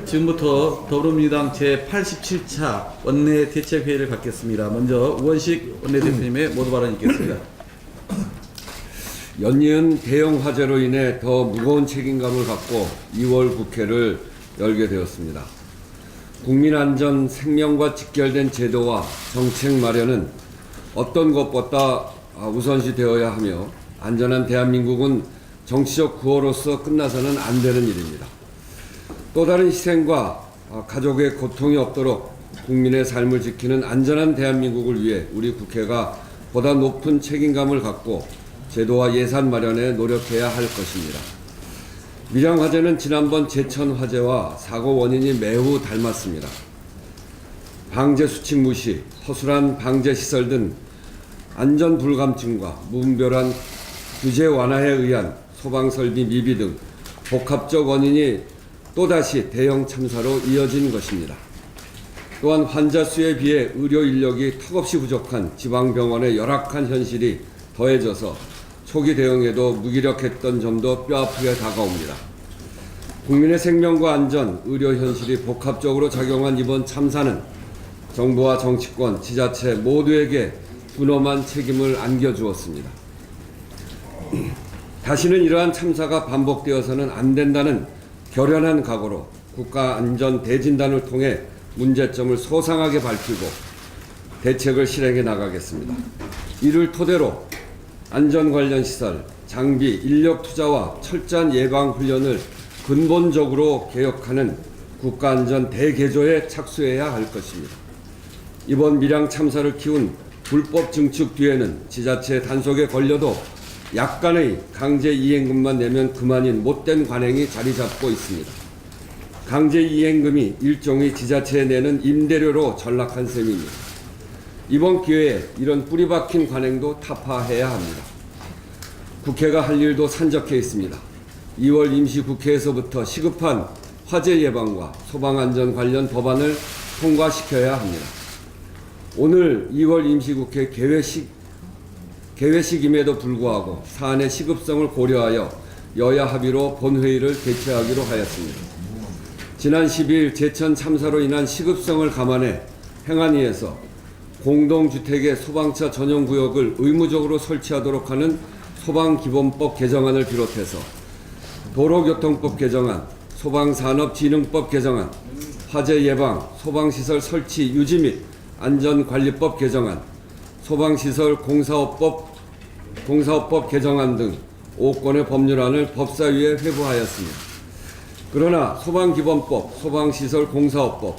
지금부터 더불어민주당 제87차 원내대책회의를 갖겠습니다. 먼저 우원식 원내대표님의 모두 발언 있겠습니다. 연이은 대형 화재로 인해 더 무거운 책임감을 갖고 2월 국회를 열게 되었습니다. 국민 안전, 생명과 직결된 제도와 정책 마련은 어떤 것보다 우선시 되어야 하며 안전한 대한민국은 정치적 구호로서 끝나서는 안 되는 일입니다. 또 다른 희생과 가족의 고통이 없도록 국민의 삶을 지키는 안전한 대한민국을 위해 우리 국회가 보다 높은 책임감을 갖고 제도와 예산 마련에 노력해야 할 것입니다. 밀양 화재는 지난번 제천 화재와 사고 원인이 매우 닮았습니다. 방제 수칙 무시, 허술한 방제 시설 등 안전 불감증과 무분별한 규제 완화에 의한 소방 설비 미비 등 복합적 원인이 또다시 대형 참사로 이어진 것입니다. 또한 환자 수에 비해 의료 인력이 턱없이 부족한 지방병원의 열악한 현실이 더해져서 초기 대응에도 무기력했던 점도 뼈아프게 다가옵니다. 국민의 생명과 안전, 의료 현실이 복합적으로 작용한 이번 참사는 정부와 정치권, 지자체 모두에게 분엄한 책임을 안겨주었습니다. 다시는 이러한 참사가 반복되어서는 안 된다는 결연한 각오로 국가안전 대진단을 통해 문제점을 소상하게 밝히고 대책을 실행해 나가겠습니다. 이를 토대로 안전 관련 시설, 장비, 인력 투자와 철저한 예방 훈련을 근본적으로 개혁하는 국가안전 대개조에 착수해야 할 것입니다. 이번 밀양 참사를 키운 불법 증축 뒤에는 지자체 단속에 걸려도 약간의 강제 이행금만 내면 그만인 못된 관행이 자리 잡고 있습니다. 강제 이행금이 일종의 지자체에 내는 임대료로 전락한 셈입니다. 이번 기회에 이런 뿌리박힌 관행도 타파해야 합니다. 국회가 할 일도 산적해 있습니다. 2월 임시국회에서부터 시급한 화재 예방과 소방안전 관련 법안을 통과시켜야 합니다. 오늘 2월 임시국회 개회식임에도 불구하고 사안의 시급성을 고려하여 여야 합의로 본회의를 개최하기로 하였습니다. 지난 12일 제천 참사로 인한 시급성을 감안해 행안위에서 공동주택의 소방차 전용구역을 의무적으로 설치하도록 하는 소방기본법 개정안을 비롯해서 도로교통법 개정안, 소방산업진흥법 개정안, 화재 예방, 소방시설 설치 유지 및 안전관리법 개정안, 소방시설 공사업법 개정안 등 5건의 법률안을 법사위에 회부하였습니다. 그러나 소방기본법, 소방시설 공사업법,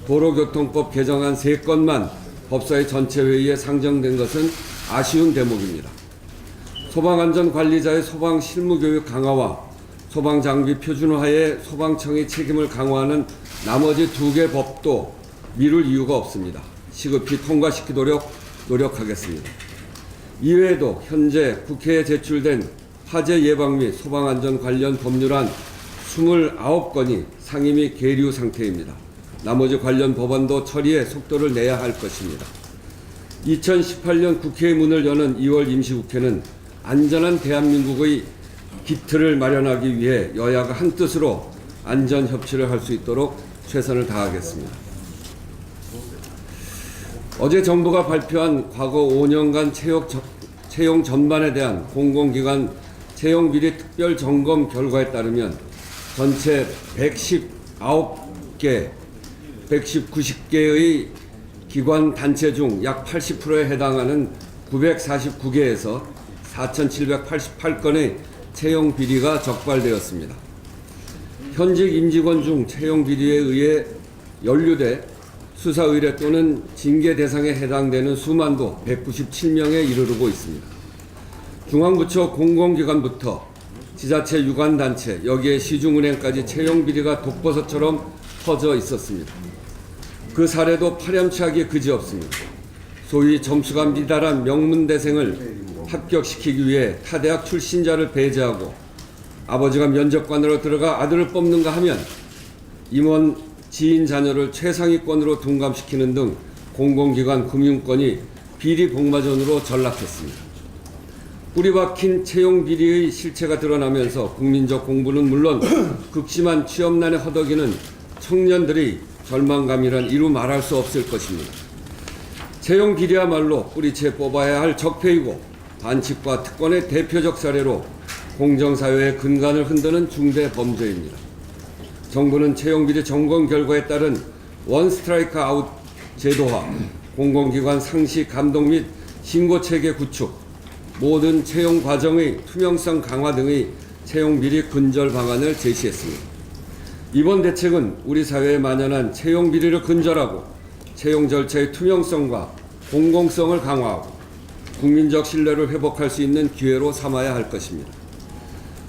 도로교통법 개정안 3건만 법사위 전체회의에 상정된 것은 아쉬운 대목입니다. 소방안전관리자의 소방실무교육 강화와 소방장비 표준화에 소방청의 책임을 강화하는 나머지 2개 법도 미룰 이유가 없습니다. 시급히 통과시키도록 노력하겠습니다. 이외에도 현재 국회에 제출된 화재 예방 및 소방안전 관련 법률안 29건이 상임 및 계류 상태입니다. 나머지 관련 법안도 처리에 속도를 내야 할 것입니다. 2018년 국회의 문을 여는 2월 임시국회는 안전한 대한민국의 기틀을 마련하기 위해 여야가 한뜻으로 안전협치를 할 수 있도록 최선을 다하겠습니다. 어제 정부가 발표한 과거 5년간 채용 전반에 대한 공공기관 채용비리 특별점검 결과에 따르면 전체 119개, 190개의 기관 단체 중 약 80%에 해당하는 949개에서 4,788건의 채용 비리가 적발되었습니다. 현직 임직원 중 채용 비리에 의해 연루돼 수사 의뢰 또는 징계 대상에 해당되는 수만도 197명에 이르르고 있습니다. 중앙부처 공공기관부터 지자체 유관단체, 여기에 시중은행까지 채용 비리가 독버섯처럼 퍼져 있었습니다. 그 사례도 파렴치하기 그지없습니다. 소위 점수가 미달한 명문대생을 합격시키기 위해 타대학 출신자를 배제하고 아버지가 면접관으로 들어가 아들을 뽑는가 하면 임원 지인 자녀를 최상위권으로 둔감시키는 등 공공기관 금융권이 비리 복마전으로 전락했습니다. 뿌리박힌 채용 비리의 실체가 드러나면서 국민적 공분은 물론 극심한 취업난에 허덕이는 청년들의 절망감이란 이루 말할 수 없을 것입니다. 채용 비리야말로 뿌리채 뽑아야 할 적폐이고 반칙과 특권의 대표적 사례로 공정사회의 근간을 흔드는 중대 범죄입니다. 정부는 채용비리 점검 결과에 따른 원 스트라이크 아웃 제도화, 공공기관 상시 감독 및 신고체계 구축, 모든 채용 과정의 투명성 강화 등의 채용비리 근절 방안을 제시했습니다. 이번 대책은 우리 사회에 만연한 채용비리를 근절하고 채용 절차의 투명성과 공공성을 강화하고 국민적 신뢰를 회복할 수 있는 기회로 삼아야 할 것입니다.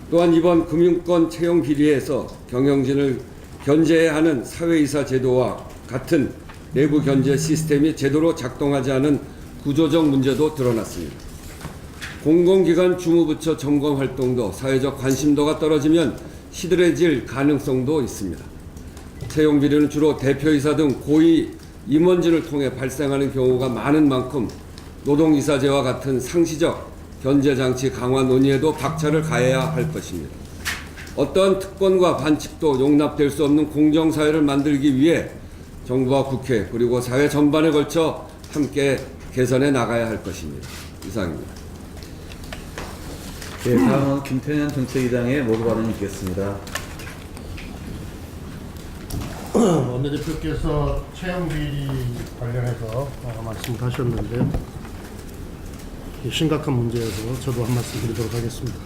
또한 이번 금융권 채용 비리에서 경영진을 견제해야 하는 사회이사 제도와 같은 내부 견제 시스템이 제대로 작동하지 않은 구조적 문제도 드러났습니다. 공공기관 주무부처 점검 활동도 사회적 관심도가 떨어지면 시들해질 가능성도 있습니다. 채용 비리는 주로 대표이사 등 고위 임원진을 통해 발생하는 경우가 많은 만큼 노동이사제와 같은 상시적 견제장치 강화 논의에도 박차를 가해야 할 것입니다. 어떠한 특권과 반칙도 용납될 수 없는 공정사회를 만들기 위해 정부와 국회 그리고 사회 전반에 걸쳐 함께 개선해 나가야 할 것입니다. 이상입니다. 네, 다음은 김태년 정책위장의 모두 발언이 있겠습니다. 원내대표께서 채용비리 관련해서 말씀하셨는데요. 심각한 문제여서 저도 한 말씀 드리도록 하겠습니다.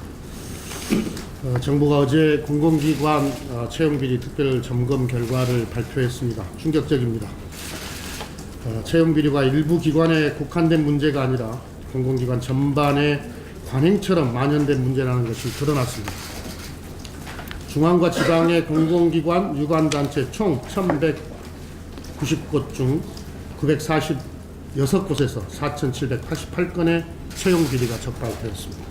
정부가 어제 공공기관 채용비리 특별 점검 결과를 발표했습니다. 충격적입니다. 채용비리가 일부 기관에 국한된 문제가 아니라 공공기관 전반의 관행처럼 만연된 문제라는 것이 드러났습니다. 중앙과 지방의 공공기관, 유관단체 총 1,190곳 중 946곳에서 4,788건의 채용비리가 적발되었습니다.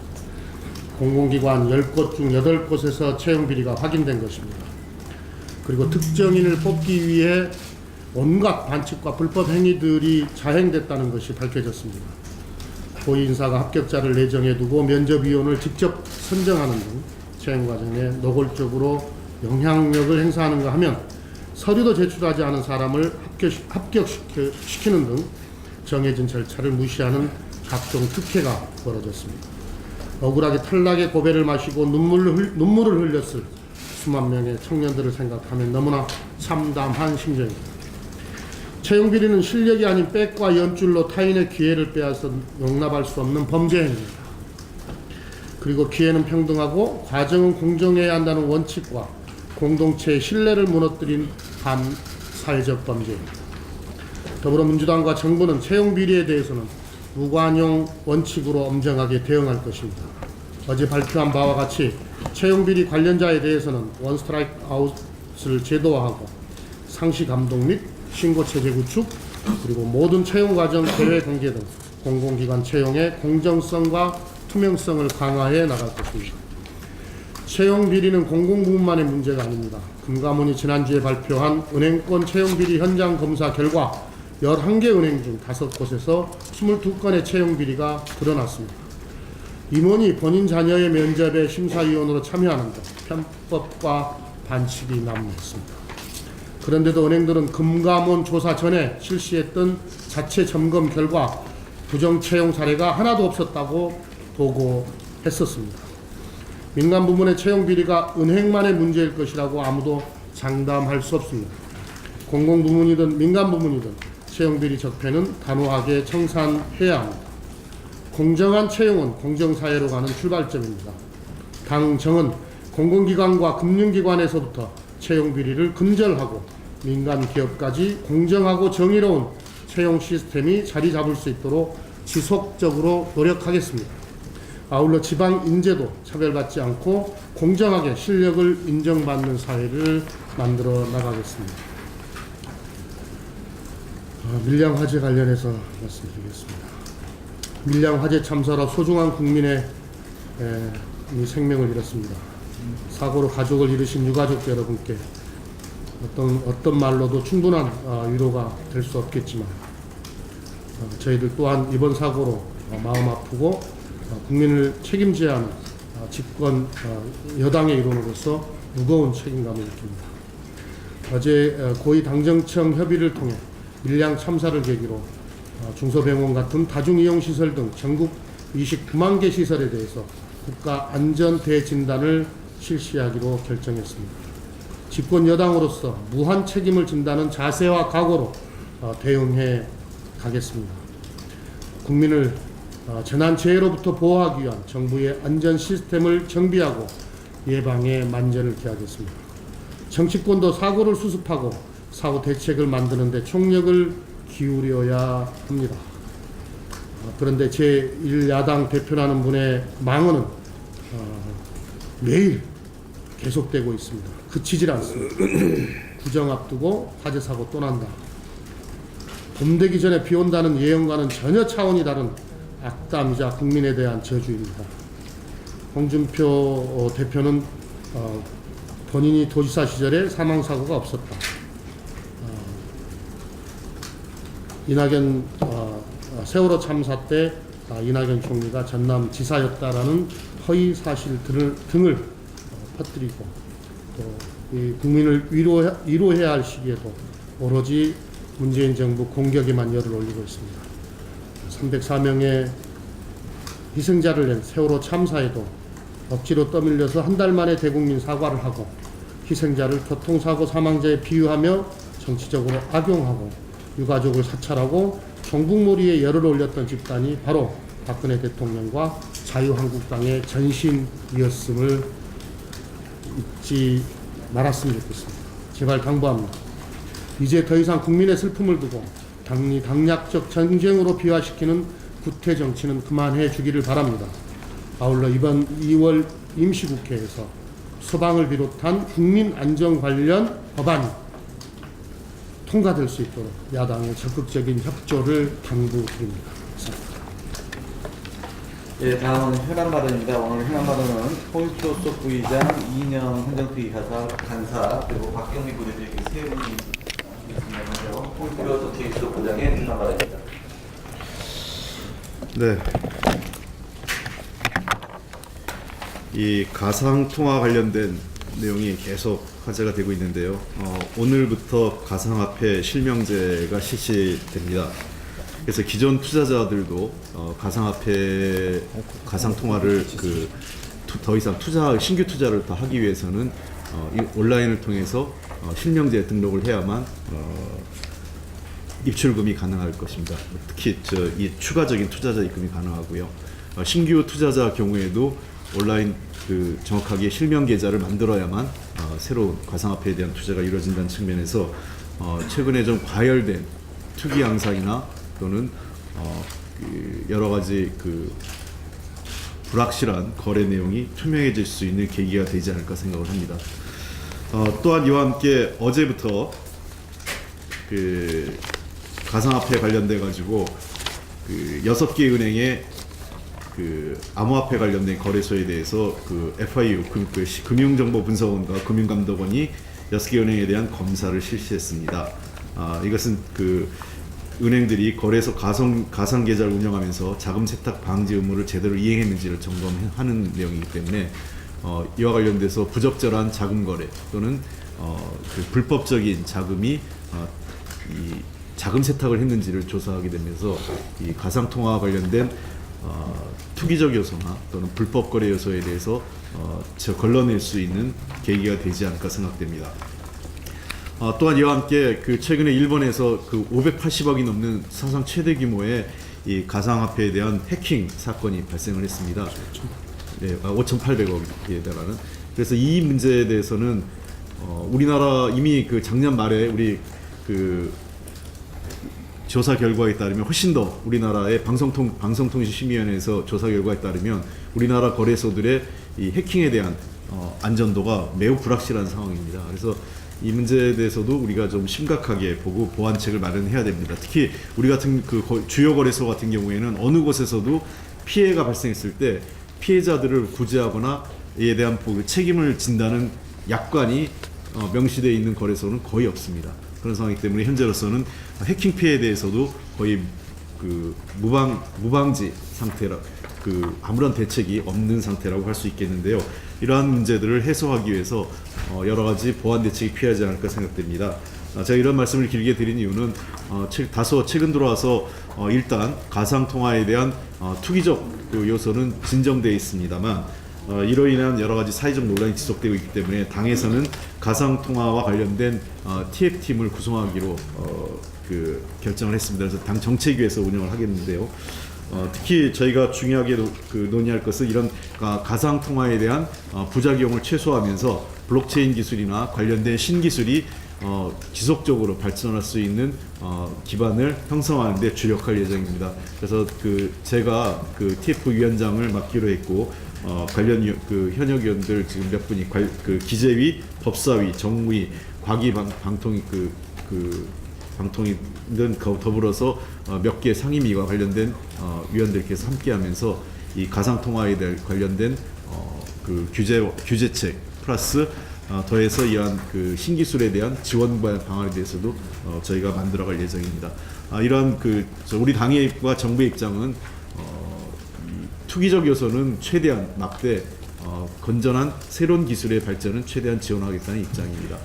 공공기관 10곳 중 8곳에서 채용비리가 확인된 것입니다. 그리고 특정인을 뽑기 위해 온갖 반칙과 불법 행위들이 자행됐다는 것이 밝혀졌습니다. 고위인사가 합격자를 내정해 두고 면접위원을 직접 선정하는 등 채용 과정에 노골적으로 영향력을 행사하는가 하면 서류도 제출하지 않은 사람을 합격시키는 등 정해진 절차를 무시하는 각종 특혜가 벌어졌습니다. 억울하게 탈락의 고배를 마시고 눈물을 흘렸을 수만 명의 청년들을 생각하면 너무나 참담한 심정입니다. 채용비리는 실력이 아닌 빽과 연줄로 타인의 기회를 빼앗아 용납할 수 없는 범죄 행위입니다. 그리고 기회는 평등하고 과정은 공정해야 한다는 원칙과 공동체의 신뢰를 무너뜨린 반사회적 범죄입니다. 더불어민주당과 정부는 채용비리에 대해서는 무관용 원칙으로 엄정하게 대응할 것입니다. 어제 발표한 바와 같이 채용비리 관련자에 대해서는 원스트라이크 아웃을 제도화하고 상시 감독 및 신고체제 구축, 그리고 모든 채용 과정 대외 공개 등 공공기관 채용의 공정성과 투명성을 강화해 나갈 것입니다. 채용비리는 공공부문만의 문제가 아닙니다. 금감원이 지난주에 발표한 은행권 채용비리 현장 검사 결과 11개 은행 중 5곳에서 22건의 채용비리가 드러났습니다. 임원이 본인 자녀의 면접에 심사위원으로 참여하는 등 편법과 반칙이 난무했습니다. 그런데도 은행들은 금감원 조사 전에 실시했던 자체 점검 결과 부정 채용 사례가 하나도 없었다고 보고했었습니다. 민간 부문의 채용 비리가 은행만의 문제일 것이라고 아무도 장담할 수 없습니다. 공공 부문이든 민간 부문이든 채용 비리 적폐는 단호하게 청산해야 합니다. 공정한 채용은 공정사회로 가는 출발점입니다. 당정은 공공기관과 금융기관에서부터 채용 비리를 근절하고 민간 기업까지 공정하고 정의로운 채용 시스템이 자리 잡을 수 있도록 지속적으로 노력하겠습니다. 아울러 지방 인재도 차별받지 않고 공정하게 실력을 인정받는 사회를 만들어 나가겠습니다. 밀양화재 관련해서 말씀드리겠습니다. 밀양화재 참사로 소중한 국민의 생명을 잃었습니다. 사고로 가족을 잃으신 유가족 여러분께 어떤 말로도 충분한 위로가 될 수 없겠지만 저희들 또한 이번 사고로 마음 아프고 국민을 책임져야 하는 집권 여당의 일원으로서 무거운 책임감을 느낍니다. 어제 고위 당정청 협의를 통해 밀양 참사를 계기로 중소병원 같은 다중이용시설 등 전국 29만 개 시설에 대해서 국가 안전 대진단을 실시하기로 결정했습니다. 집권 여당으로서 무한 책임을 진다는 자세와 각오로 대응해 가겠습니다. 국민을 재난재해로부터 보호하기 위한 정부의 안전 시스템을 정비하고 예방에 만전을 기하겠습니다. 정치권도 사고를 수습하고 사고 대책을 만드는 데 총력을 기울여야 합니다. 그런데 제1야당 대표라는 분의 망언은 매일 계속되고 있습니다. 그치질 않습니다. 구정 앞두고 화재 사고 또 난다. 봄 되기 전에 비 온다는 예언과는 전혀 차원이 다른 악담이자 국민에 대한 저주입니다. 홍준표 대표는 본인이 도지사 시절에 사망사고가 없었다. 이낙연 세월호 참사 때 이낙연 총리가 전남지사였다라는 허위 사실 등을 퍼뜨리고 또 이 국민을 위로해야 할 시기에도 오로지 문재인 정부 공격에만 열을 올리고 있습니다. 304명의 희생자를 낸 세월호 참사에도 억지로 떠밀려서 한 달 만에 대국민 사과를 하고 희생자를 교통사고 사망자에 비유하며 정치적으로 악용하고 유가족을 사찰하고 종북몰이에 열을 올렸던 집단이 바로 박근혜 대통령과 자유한국당의 전신이었음을 잊지 말았으면 좋겠습니다. 제발 당부합니다. 이제 더 이상 국민의 슬픔을 두고 당략적 전쟁으로 비화시키는 구태 정치는 그만해 주기를 바랍니다. 아울러 이번 2월 임시국회에서 소방을 비롯한 국민 안전 관련 법안이 통과될 수 있도록 야당의 적극적인 협조를 당부드립니다. 예, 다음은 현안 발언입니다. 오늘 현안 발언은 홍익표 속 부의장, 이인영 행정투의 간사, 그리고 박경미 부대표 이렇게 세 분이 있습니다. 먼저 홍익표 속 부장의 현안 발언입니다. 네. 이 가상통화 관련된 내용이 계속 화제가 되고 있는데요. 오늘부터 가상화폐 실명제가 실시됩니다. 그래서 기존 투자자들도 가상화폐, 가상통화를 더 이상 신규 투자를 더 하기 위해서는 이 온라인을 통해서 실명제에 등록을 해야만 입출금이 가능할 것입니다. 특히 이 추가적인 투자자 입금이 가능하고요. 신규 투자자 경우에도 온라인 정확하게 실명 계좌를 만들어야만 새로운 가상화폐에 대한 투자가 이루어진다는 측면에서 최근에 좀 과열된 투기 양상이나 또는 여러 가지 불확실한 거래 내용이 투명해질 수 있는 계기가 되지 않을까 생각을 합니다. 또한 이와 함께 어제부터 가상화폐 관련돼 가지고 6개 은행의 암호화폐 관련된 거래소에 대해서 FIU 금융정보분석원과 금융감독원이 6개 은행에 대한 검사를 실시했습니다. 이것은 은행들이 거래소 가상 계좌를 운영하면서 자금 세탁 방지 의무를 제대로 이행했는지를 점검하는 내용이기 때문에 이와 관련돼서 부적절한 자금 거래 또는 불법적인 자금이 이 자금 세탁을 했는지를 조사하게 되면서 이 가상 통화 관련된 투기적 요소나 또는 불법 거래 요소에 대해서 걸러낼 수 있는 계기가 되지 않을까 생각됩니다. 또한 이와 함께 최근에 일본에서 580억이 넘는 사상 최대 규모의 이 가상화폐에 대한 해킹 사건이 발생을 했습니다. 네, 5,800억에 달하는. 그래서 이 문제에 대해서는 우리나라 이미 작년 말에 우리 조사 결과에 따르면 훨씬 더 우리나라의 방송통신심의위원회에서 조사 결과에 따르면 우리나라 거래소들의 이 해킹에 대한 안전도가 매우 불확실한 상황입니다. 그래서 이 문제에 대해서도 우리가 좀 심각하게 보고 보완책을 마련해야 됩니다. 특히 우리 같은 주요 거래소 같은 경우에는 어느 곳에서도 피해가 발생했을 때 피해자들을 구제하거나 이에 대한 책임을 진다는 약관이 명시되어 있는 거래소는 거의 없습니다. 그런 상황이기 때문에 현재로서는 해킹 피해에 대해서도 거의 무방지 상태라 아무런 대책이 없는 상태라고 할 수 있겠는데요. 이러한 문제들을 해소하기 위해서 여러 가지 보완 대책이 필요하지 않을까 생각됩니다. 제가 이런 말씀을 길게 드린 이유는 다소 최근 들어와서 일단 가상 통화에 대한 투기적 그 요소는 진정되어 있습니다만 이로 인한 여러 가지 사회적 논란이 지속되고 있기 때문에 당에서는 가상 통화와 관련된 TF팀을 구성하기로 그 결정을 했습니다. 그래서 당 정책위에서 운영을 하겠는데요. 특히 저희가 중요하게 논의할 것은 이런 가상 통화에 대한 부작용을 최소화하면서 블록체인 기술이나 관련된 신기술이 지속적으로 발전할 수 있는 기반을 형성하는 데 주력할 예정입니다. 그래서 제가 TF 위원장을 맡기로 했고 관련 현역 위원들 지금 몇 분이 기재위, 법사위, 정무위, 과기 방통위 방통위 등 더불어서 몇 개 상임위와 관련된 위원들께서 함께하면서 이 가상 통화에 대한 관련된 규제책 플러스 더해서 이러한 신기술에 대한 지원 방안에 대해서도 저희가 만들어갈 예정입니다. 이러한 우리 당과 정부의 입장은 투기적 요소는 최대한 막되 건전한 새로운 기술의 발전은 최대한 지원하겠다는 입장입니다.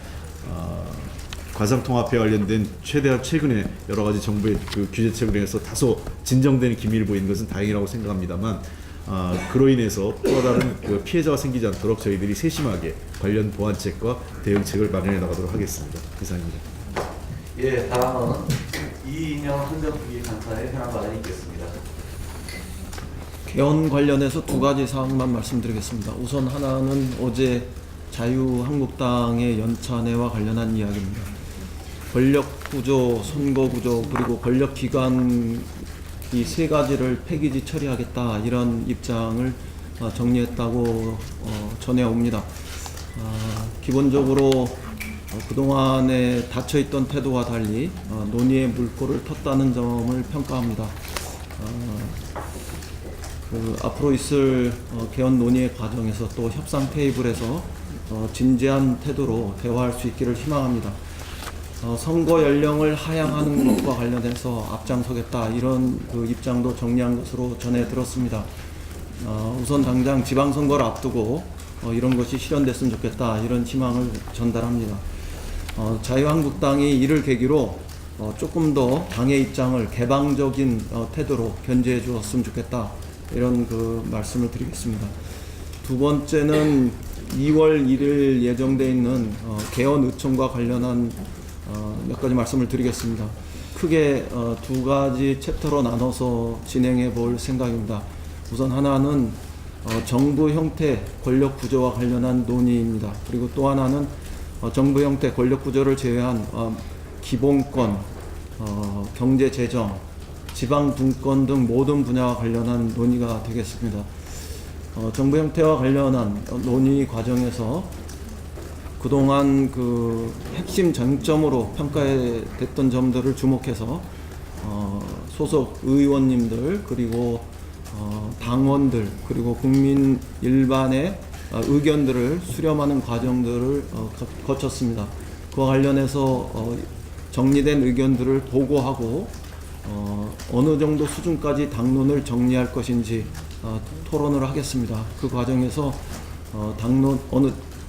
가상통화폐 관련된 최근에 여러 가지 정부의 규제책으로 인해서 다소 진정되는 기미를 보이는 것은 다행이라고 생각합니다만 그로 인해서 또 다른 피해자가 생기지 않도록 저희들이 세심하게 관련 보완책과 대응책을 마련해 나가도록 하겠습니다. 이상입니다. 예, 다음은 이인영 한정특위 간사의 현안 발언이 있겠습니다. 개헌 관련해서 두 가지 사항만 말씀드리겠습니다. 우선 하나는 어제 자유한국당의 연찬회와 관련한 이야기입니다. 권력구조, 선거구조, 그리고 권력기관 이 세 가지를 패키지 처리하겠다 이런 입장을 정리했다고 전해옵니다. 기본적으로 그동안에 닫혀있던 태도와 달리 논의의 물꼬를 텄다는 점을 평가합니다. 앞으로 있을 개헌 논의의 과정에서 또 협상 테이블에서 진지한 태도로 대화할 수 있기를 희망합니다. 선거 연령을 하향하는 것과 관련해서 앞장서겠다 이런 입장도 정리한 것으로 전해 들었습니다. 우선 당장 지방선거를 앞두고 이런 것이 실현됐으면 좋겠다 이런 희망을 전달합니다. 자유한국당이 이를 계기로 조금 더 당의 입장을 개방적인 태도로 견지해 주었으면 좋겠다 이런 말씀을 드리겠습니다. 두 번째는 2월 1일 예정되어 있는 개헌 의총과 관련한 몇 가지 말씀을 드리겠습니다. 크게 두 가지 챕터로 나눠서 진행해 볼 생각입니다. 우선 하나는 정부 형태 권력 구조와 관련한 논의입니다. 그리고 또 하나는 정부 형태 권력 구조를 제외한 기본권, 경제 재정, 지방 분권 등 모든 분야와 관련한 논의가 되겠습니다. 정부 형태와 관련한 논의 과정에서 그동안 핵심 쟁점으로 평가됐던 점들을 주목해서 소속 의원님들 그리고 당원들 그리고 국민 일반의 의견들을 수렴하는 과정들을 거쳤습니다. 그와 관련해서 정리된 의견들을 보고하고 어느 정도 수준까지 당론을 정리할 것인지 토론을 하겠습니다. 그 과정에서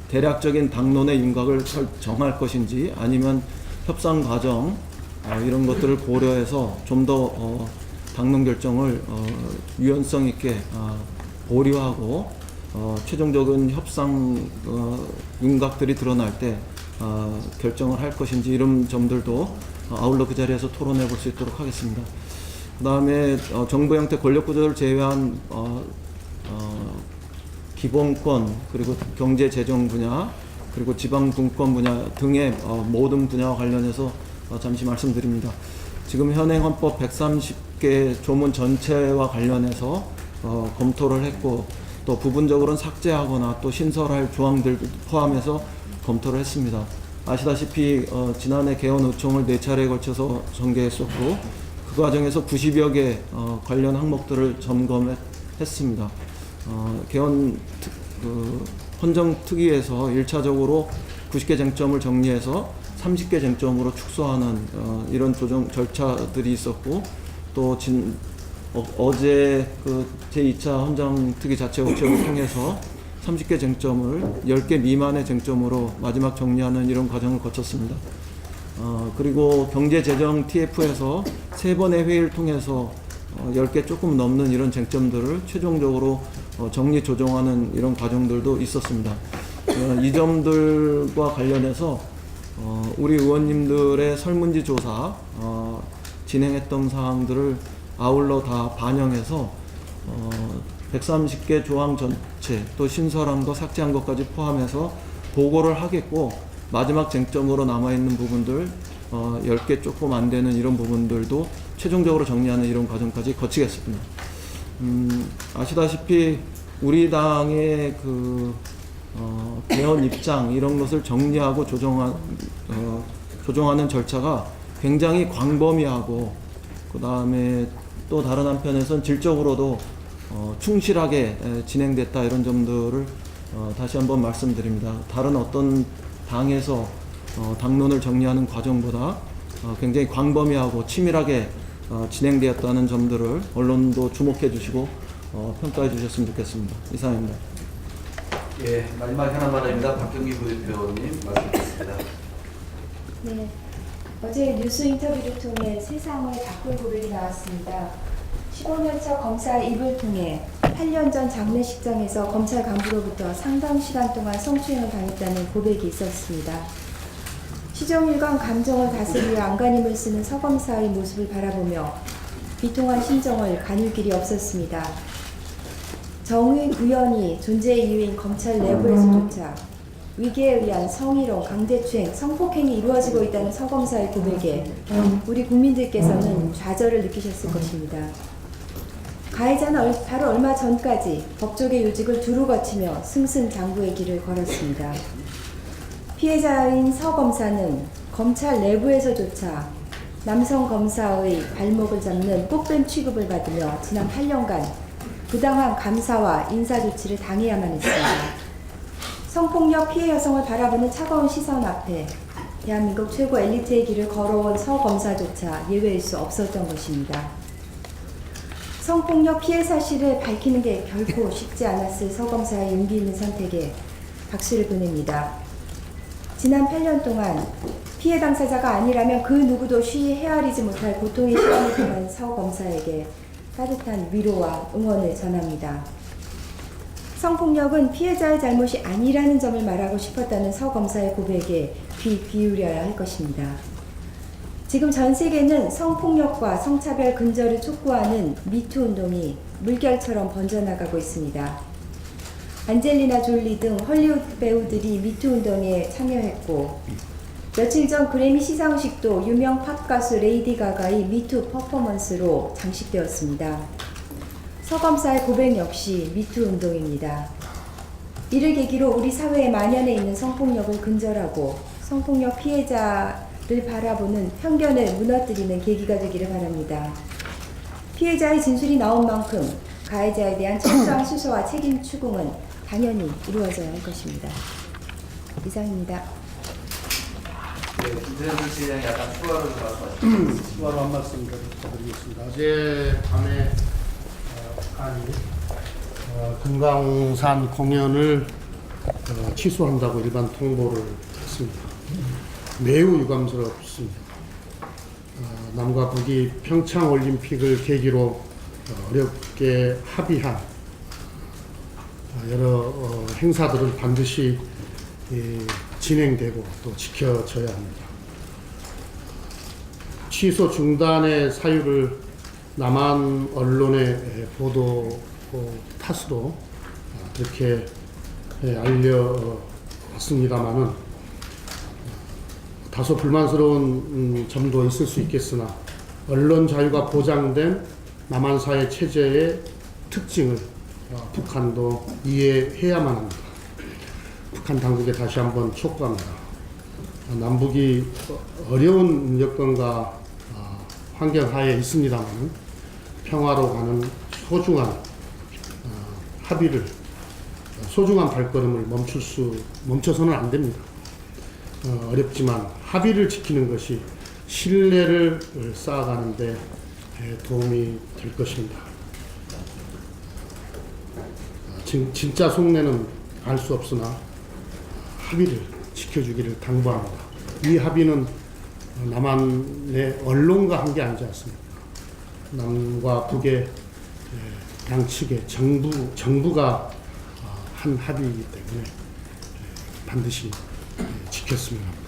대략적인 당론의 윤곽을 정할 것인지 아니면 협상 과정 이런 것들을 고려해서 좀 더 당론 결정을 유연성 있게 보류하고 최종적인 협상 윤곽들이 드러날 때 결정을 할 것인지 이런 점들도 아울러 그 자리에서 토론해 볼 수 있도록 하겠습니다. 그 다음에 정부 형태 권력구조를 제외한 기본권 그리고 경제 재정 분야 그리고 지방 분권 분야 등의 모든 분야와 관련해서 잠시 말씀드립니다. 지금 현행 헌법 130개 조문 전체와 관련해서 검토를 했고 또 부분적으로는 삭제하거나 또 신설할 조항들 포함해서 검토를 했습니다. 아시다시피 지난해 개헌 의총을 4차례에 걸쳐서 전개했었고 그 과정에서 90여 개 관련 항목들을 점검했습니다. 개헌 헌정특위에서 1차적으로 90개 쟁점을 정리해서 30개 쟁점으로 축소하는 이런 조정 절차들이 있었고 또 어제 제2차 헌정특위 자체 의총을 통해서 30개 쟁점을 10개 미만의 쟁점으로 마지막 정리하는 이런 과정을 거쳤습니다. 그리고 경제재정 TF에서 3번의 회의를 통해서 10개 조금 넘는 이런 쟁점들을 최종적으로 정리 조정하는 이런 과정들도 있었습니다. 이 점들과 관련해서 우리 의원님들의 설문지 조사 진행했던 사항들을 아울러 다 반영해서 130개 조항 전체 또 신설한 거 삭제한 것까지 포함해서 보고를 하겠고, 마지막 쟁점으로 남아있는 부분들 10개 조금 안 되는 이런 부분들도 최종적으로 정리하는 이런 과정까지 거치겠습니다. 아시다시피 우리 당의 개헌 입장 이런 것을 정리하고 조정하는 절차가 굉장히 광범위하고, 그 다음에 또 다른 한편에선 질적으로도 충실하게 진행됐다, 이런 점들을 다시 한번 말씀드립니다. 다른 어떤 당에서 당론을 정리하는 과정보다 굉장히 광범위하고 치밀하게 진행되었다는 점들을 언론도 주목해 주시고 평가해 주셨으면 좋겠습니다. 이상입니다. 예, 마지막 현안 발언입니다. 박경미 부대표님 말씀 주십니다. 네, 어제 뉴스 인터뷰를 통해 세상을 바꿀 고백이 나왔습니다. 15년차 검사 입을 통해 8년 전 장례식장에서 검찰 간부로부터 상당 시간 동안 성추행을 당했다는 고백이 있었습니다. 시정일관 감정을 다스리려 안간힘을 쓰는 서 검사의 모습을 바라보며 비통한 심정을 가눌 길이 없었습니다. 정의 구현이 존재의 이유인 검찰 내부에서조차 위계에 의한 성희롱, 강제추행, 성폭행이 이루어지고 있다는 서 검사의 고백에 우리 국민들께서는 좌절을 느끼셨을 것입니다. 가해자는 바로 얼마 전까지 법조계 요직을 두루 거치며 승승장구의 길을 걸었습니다. 피해자인 서 검사는 검찰 내부에서조차 남성 검사의 발목을 잡는 꽃뱀 취급을 받으며 지난 8년간 부당한 감사와 인사조치를 당해야만 했습니다. 성폭력 피해 여성을 바라보는 차가운 시선 앞에 대한민국 최고 엘리트의 길을 걸어온 서 검사조차 예외일 수 없었던 것입니다. 성폭력 피해 사실을 밝히는 게 결코 쉽지 않았을 서 검사의 용기 있는 선택에 박수를 보냅니다. 지난 8년 동안 피해 당사자가 아니라면 그 누구도 쉬이 헤아리지 못할 고통의 시간을 보낸 서 검사에게 따뜻한 위로와 응원을 전합니다. 성폭력은 피해자의 잘못이 아니라는 점을 말하고 싶었다는 서 검사의 고백에 귀 기울여야 할 것입니다. 지금 전 세계는 성폭력과 성차별 근절을 촉구하는 미투 운동이 물결처럼 번져나가고 있습니다. 안젤리나 졸리 등 헐리우드 배우들이 미투 운동에 참여했고, 며칠 전 그래미 시상식도 유명 팝 가수 레이디 가가의 미투 퍼포먼스로 장식되었습니다. 서 검사의 고백 역시 미투 운동입니다. 이를 계기로 우리 사회에 만연해 있는 성폭력을 근절하고 성폭력 피해자를 바라보는 편견을 무너뜨리는 계기가 되기를 바랍니다. 피해자의 진술이 나온 만큼 가해자에 대한 철저한 수사와 책임 추궁은 당연히 이루어져야 할 것입니다. 이상입니다. 네, 김재현 시장이 약간 추가로 말씀하시죠. 추가로 한 말씀 드리겠습니다. 어제 밤에 북한이 금강산 공연을 취소한다고 일반 통보를 했습니다. 매우 유감스럽습니다. 남과 북이 평창 올림픽을 계기로 어렵게 합의한 여러 행사들은 반드시 진행되고 또 지켜져야 합니다. 취소 중단의 사유를 남한 언론의 보도 탓으로 그렇게 알려왔습니다마는 다소 불만스러운 점도 있을 수 있겠으나 언론 자유가 보장된 남한 사회 체제의 특징을 북한도 이해해야만 합니다. 북한 당국에 다시 한번 촉구합니다. 남북이 어려운 여건과 환경 하에 있습니다만 평화로 가는 소중한 합의를, 소중한 발걸음을 멈춰서는 안 됩니다. 어렵지만 합의를 지키는 것이 신뢰를 쌓아가는 데 도움이 될 것입니다. 진짜 속내는 알 수 없으나 합의를 지켜주기를 당부합니다. 이 합의는 남한의 언론과 한 게 아니지 않습니까? 남과 북의 양측의 정부가 한 합의이기 때문에 반드시 지켰으면 합니다.